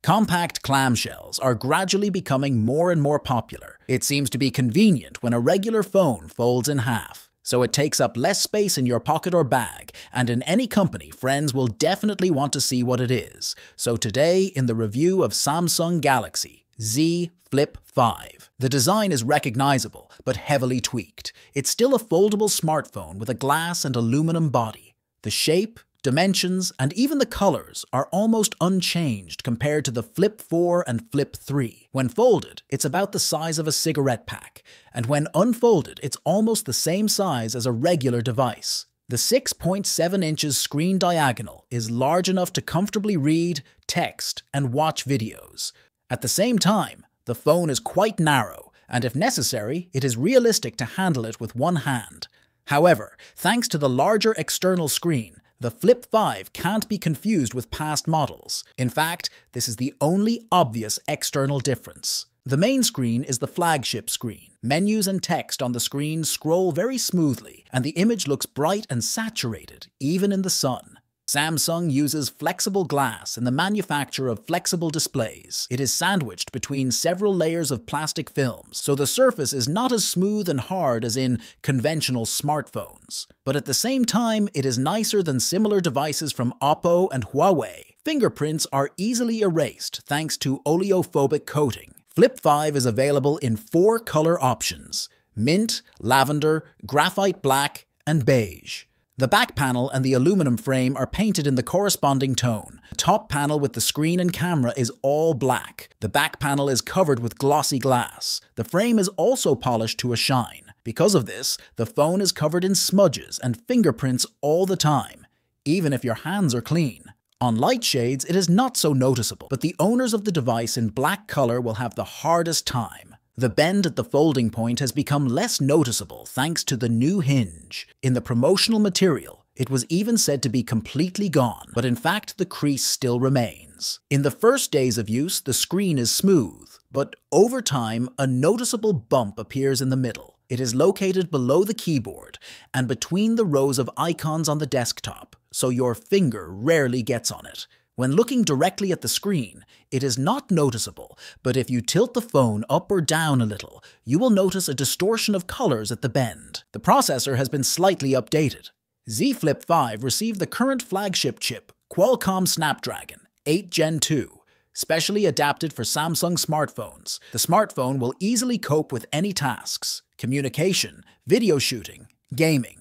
Compact clamshells are gradually becoming more and more popular. It seems to be convenient when a regular phone folds in half, so it takes up less space in your pocket or bag, and in any company, friends will definitely want to see what it is. So today, in the review of Samsung Galaxy Z Flip 5. The design is recognizable, but heavily tweaked. It's still a foldable smartphone with a glass and aluminum body. The shape, dimensions, and even the colors are almost unchanged compared to the Flip 4 and Flip 3. When folded, it's about the size of a cigarette pack, and when unfolded, it's almost the same size as a regular device. The 6.7 inches screen diagonal is large enough to comfortably read, text, and watch videos. At the same time, the phone is quite narrow, and if necessary, it is realistic to handle it with one hand. However, thanks to the larger external screen, the Flip 5 can't be confused with past models. In fact, this is the only obvious external difference. The main screen is the flagship screen. Menus and text on the screen scroll very smoothly, and the image looks bright and saturated, even in the sun. Samsung uses flexible glass in the manufacture of flexible displays. It is sandwiched between several layers of plastic films, so the surface is not as smooth and hard as in conventional smartphones. But at the same time, it is nicer than similar devices from Oppo and Huawei. Fingerprints are easily erased thanks to oleophobic coating. Flip 5 is available in 4 color options: mint, lavender, graphite black, and beige. The back panel and the aluminum frame are painted in the corresponding tone. The top panel with the screen and camera is all black. The back panel is covered with glossy glass. The frame is also polished to a shine. Because of this, the phone is covered in smudges and fingerprints all the time, even if your hands are clean. On light shades, it is not so noticeable, but the owners of the device in black color will have the hardest time. The bend at the folding point has become less noticeable thanks to the new hinge. In the promotional material, it was even said to be completely gone, but in fact the crease still remains. In the first days of use, the screen is smooth, but over time, a noticeable bump appears in the middle. It is located below the keyboard and between the rows of icons on the desktop, so your finger rarely gets on it. When looking directly at the screen, it is not noticeable, but if you tilt the phone up or down a little, you will notice a distortion of colors at the bend. The processor has been slightly updated. Z Flip 5 received the current flagship chip, Qualcomm Snapdragon 8 Gen 2, specially adapted for Samsung smartphones. The smartphone will easily cope with any tasks: communication, video shooting, gaming.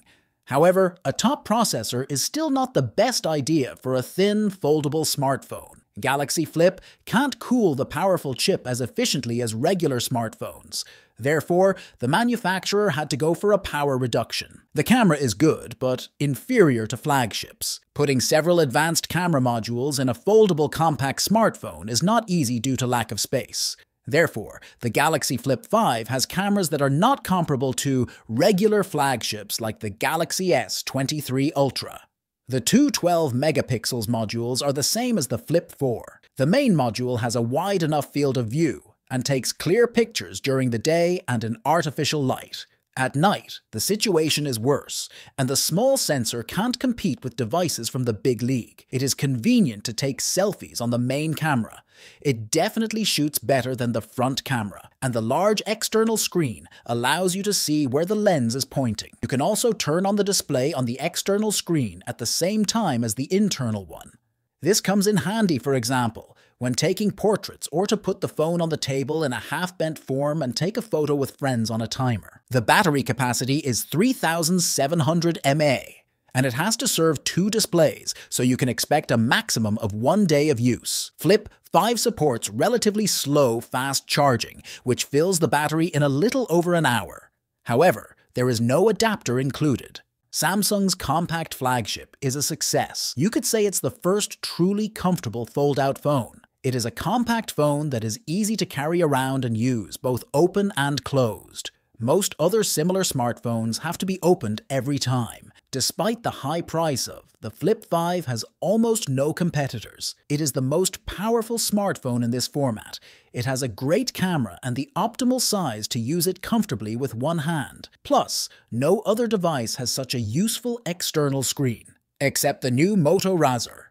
However, a top processor is still not the best idea for a thin, foldable smartphone. Galaxy Flip can't cool the powerful chip as efficiently as regular smartphones. Therefore, the manufacturer had to go for a power reduction. The camera is good, but inferior to flagships. Putting several advanced camera modules in a foldable compact smartphone is not easy due to lack of space. Therefore, the Galaxy Flip 5 has cameras that are not comparable to regular flagships like the Galaxy S23 Ultra. The two 12-megapixels modules are the same as the Flip 4. The main module has a wide enough field of view and takes clear pictures during the day and in artificial light. At night, the situation is worse, and the small sensor can't compete with devices from the big league. It is convenient to take selfies on the main camera. It definitely shoots better than the front camera, and the large external screen allows you to see where the lens is pointing. You can also turn on the display on the external screen at the same time as the internal one. This comes in handy, for example, when taking portraits or to put the phone on the table in a half-bent form and take a photo with friends on a timer. The battery capacity is 3,700 mAh, and it has to serve 2 displays, so you can expect a maximum of 1 day of use. Flip 5 supports relatively slow, fast charging, which fills the battery in a little over an hour. However, there is no adapter included. Samsung's compact flagship is a success. You could say it's the first truly comfortable fold-out phone. It is a compact phone that is easy to carry around and use, both open and closed. Most other similar smartphones have to be opened every time. Despite the high price of, the Flip 5 has almost no competitors. It is the most powerful smartphone in this format. It has a great camera and the optimal size to use it comfortably with one hand. Plus, no other device has such a useful external screen, except the new Moto Razr.